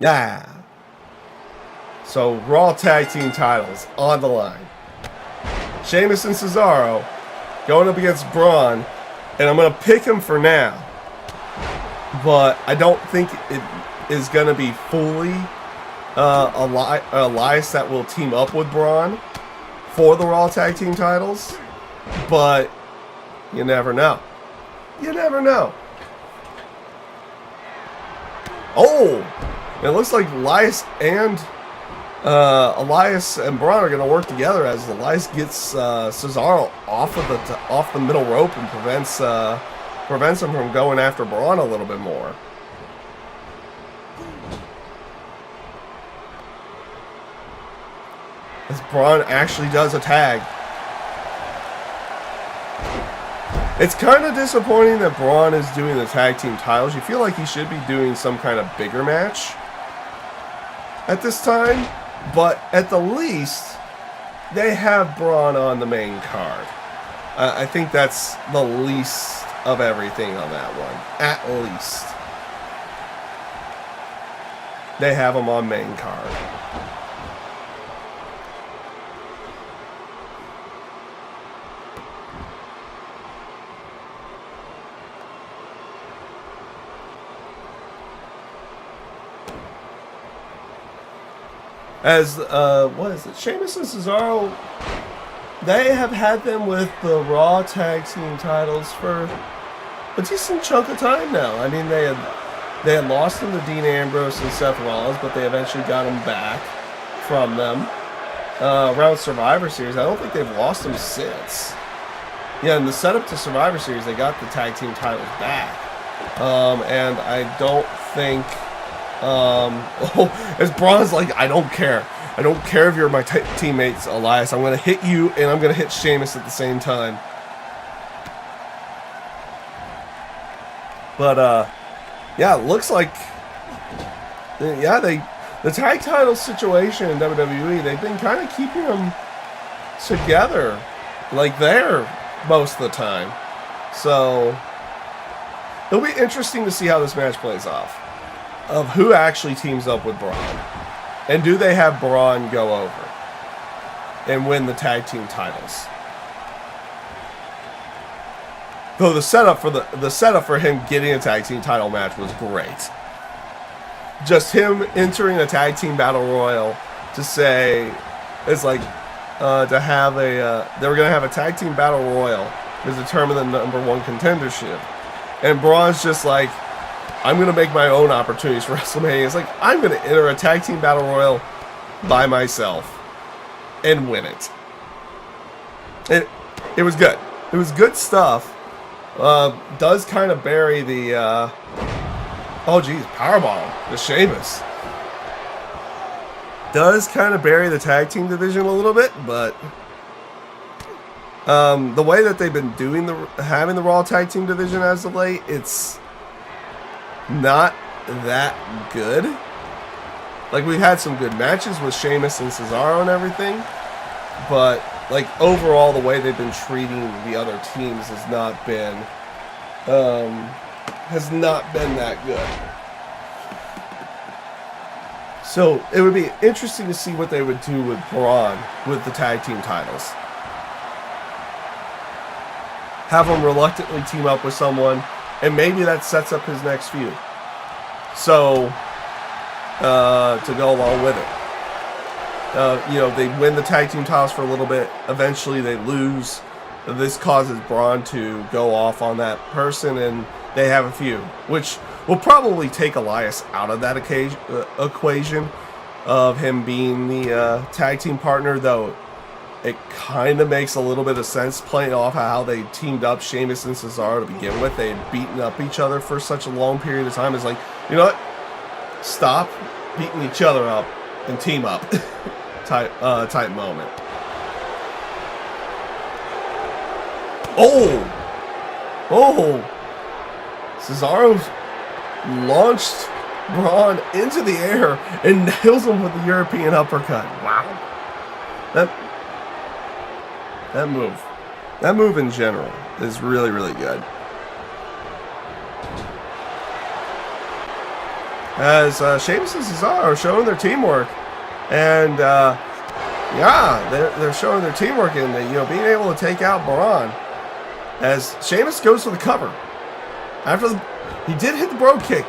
Yeah. So, Raw Tag Team titles on the line. Sheamus and Cesaro going up against Braun, and I'm going to pick him for now. But I don't think it is going to be fully Elias that will team up with Braun for the Raw Tag Team titles. But you never know. You never know. Oh! It looks like Elias and Braun are going to work together as Elias gets Cesaro off the middle rope and prevents him from going after Braun a little bit more. As Braun actually does a tag. It's kind of disappointing that Braun is doing the tag team titles. You feel like he should be doing some kind of bigger match at this time. But at the least, they have Braun on the main card. I think that's the least of everything on that one. At least. They have him on main card. As, what is it? Sheamus and Cesaro, they have had them with the Raw Tag Team titles for a decent chunk of time now. I mean, they had lost them to Dean Ambrose and Seth Rollins, but they eventually got them back from them around Survivor Series. I don't think they've lost them since. Yeah, in the setup to Survivor Series, they got the tag team titles back. And I don't think... as Braun's like, I don't care. I don't care if you're my teammates, Elias. I'm going to hit you, and I'm going to hit Sheamus at the same time. But, yeah, it looks like... Yeah, the tag title situation in WWE, they've been kind of keeping them together. Like, there most of the time. So, it'll be interesting to see how this match plays off. Of who actually teams up with Braun. And do they have Braun go over and win the tag team titles? Though the setup for him getting a tag team title match was great. Just him entering a tag team battle royal to say it's like to have they were gonna have a tag team battle royal to determine the #1 contendership. And Braun's just like, I'm going to make my own opportunities for WrestleMania. It's like, I'm going to enter a tag team battle royal by myself and win it. It was good. It was good stuff. Does kind of bury the, oh geez, powerbomb, the Sheamus. Does kind of bury the tag team division a little bit, but the way that they've been doing having the Raw tag team division as of late, it's not that good. Like, we've had some good matches with Sheamus and Cesaro and everything, but like overall the way they've been treating the other teams has not been that good. So it would be interesting to see what they would do with Braun with the tag team titles. Have him reluctantly team up with someone, and maybe that sets up his next feud. So, to go along with it. They win the tag team titles for a little bit. Eventually they lose. This causes Braun to go off on that person, and they have a feud. Which will probably take Elias out of that equation of him being the tag team partner, though it kind of makes a little bit of sense playing off how they teamed up Sheamus and Cesaro to begin with. They had beaten up each other for such a long period of time. It's like, you know what? Stop beating each other up and team up type moment. Cesaro's launched Braun into the air and nails him with the European uppercut. Wow. That move in general is really, really good. as Sheamus and Cesaro are showing their teamwork, and they're showing their teamwork and being able to take out Braun as Sheamus goes for the cover. He did hit the Brogue Kick.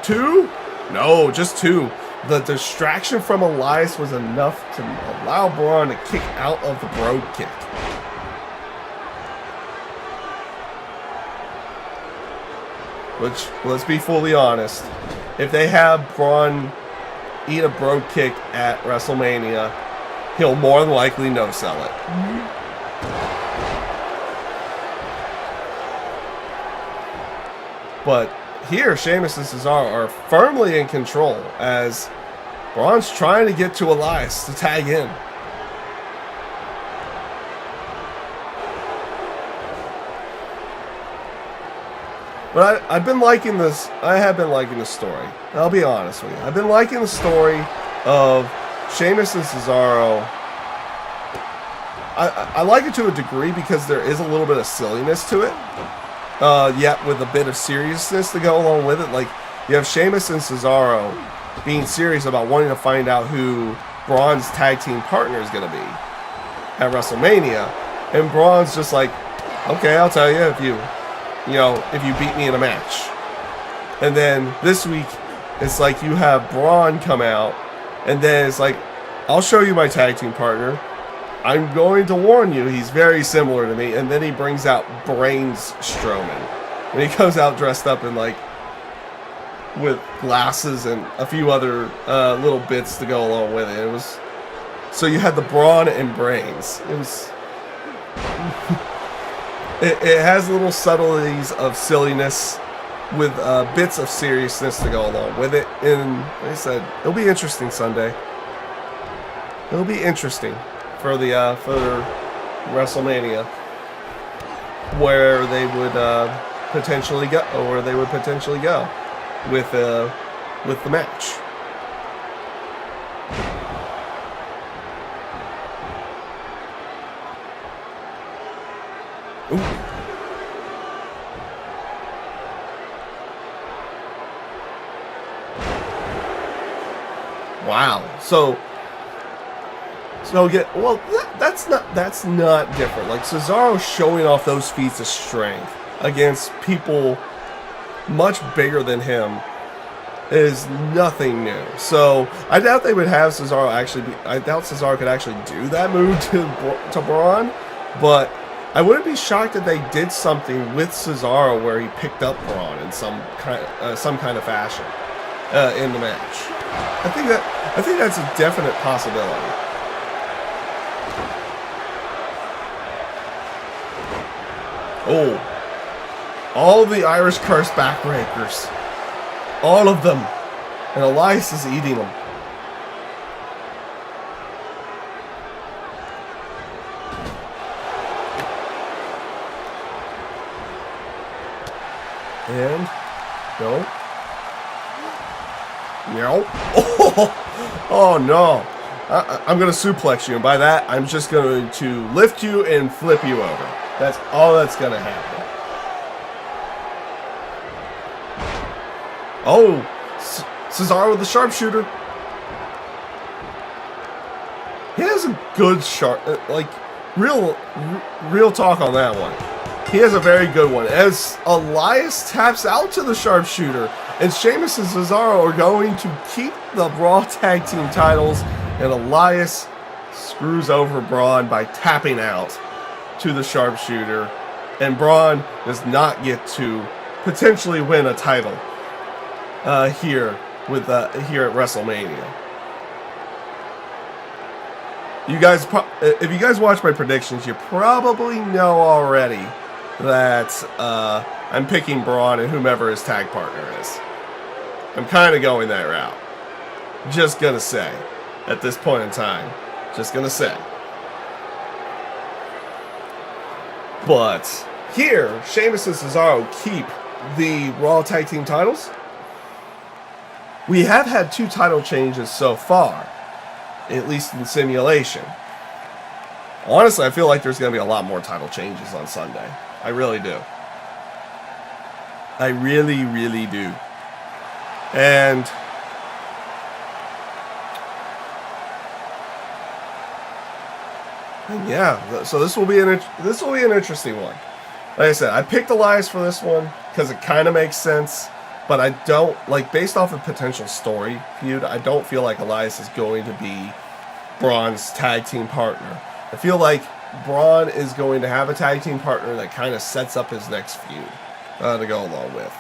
2? No, just 2. The distraction from Elias was enough to allow Braun to kick out of the Brogue Kick. Which, let's be fully honest, if they have Braun eat a Brogue Kick at WrestleMania, he'll more than likely no-sell it. But here, Sheamus and Cesaro are firmly in control as Braun's trying to get to Elias to tag in. But I've been liking this. I have been liking the story. I'll be honest with you. I've been liking the story of Sheamus and Cesaro. I like it to a degree because there is a little bit of silliness to it. Yet with a bit of seriousness to go along with it. Like, you have Sheamus and Cesaro being serious about wanting to find out who Braun's tag team partner is going to be at WrestleMania. And Braun's just like, okay, I'll tell you if you beat me in a match. And then this week, it's like you have Braun come out, and then it's like, I'll show you my tag team partner. I'm going to warn you, he's very similar to me. And then he brings out Braun Strowman. And he comes out dressed up in with glasses and a few other little bits to go along with it. So you had the Braun and Brains. It was... It has little subtleties of silliness with bits of seriousness to go along with it. And like I said, it'll be interesting Sunday. It'll be interesting for WrestleMania, where they would potentially go with the match. Ooh. Wow. So yeah. Well, that's not different. Like, Cesaro showing off those feats of strength against people much bigger than him is nothing new. So I doubt they would have Cesaro I doubt Cesaro could actually do that move to Braun, but I wouldn't be shocked if they did something with Cesaro where he picked up Braun in some kind of fashion in the match. I think that's a definite possibility. Oh, all the Irish Curse backbreakers, all of them, and Elias is eating them. And no. Oh no. I'm going to suplex you, and by that, I'm just going to lift you and flip you over. That's all that's going to happen. Oh, Cesaro with the sharpshooter. He has a good real talk on that one. He has a very good one. As Elias taps out to the sharpshooter, and Sheamus and Cesaro are going to keep the Raw Tag Team titles, and Elias screws over Braun by tapping out to the sharpshooter, and Braun does not get to potentially win a title here at WrestleMania. You guys, if you guys watch my predictions, you probably know already that I'm picking Braun and whomever his tag partner is. I'm kind of going that route. Just gonna say, at this point in time, just gonna say. But here, Sheamus and Cesaro keep the Raw Tag Team titles. We have had 2 title changes so far, at least in simulation. Honestly, I feel like there's going to be a lot more title changes on Sunday. I really do. I really, really do. And yeah, so this will be an interesting one. Like I said, I picked Elias for this one because it kind of makes sense, but I don't, like, based off of potential story feud, I don't feel like Elias is going to be Braun's tag team partner. I feel like Braun is going to have a tag team partner that kind of sets up his next feud to go along with.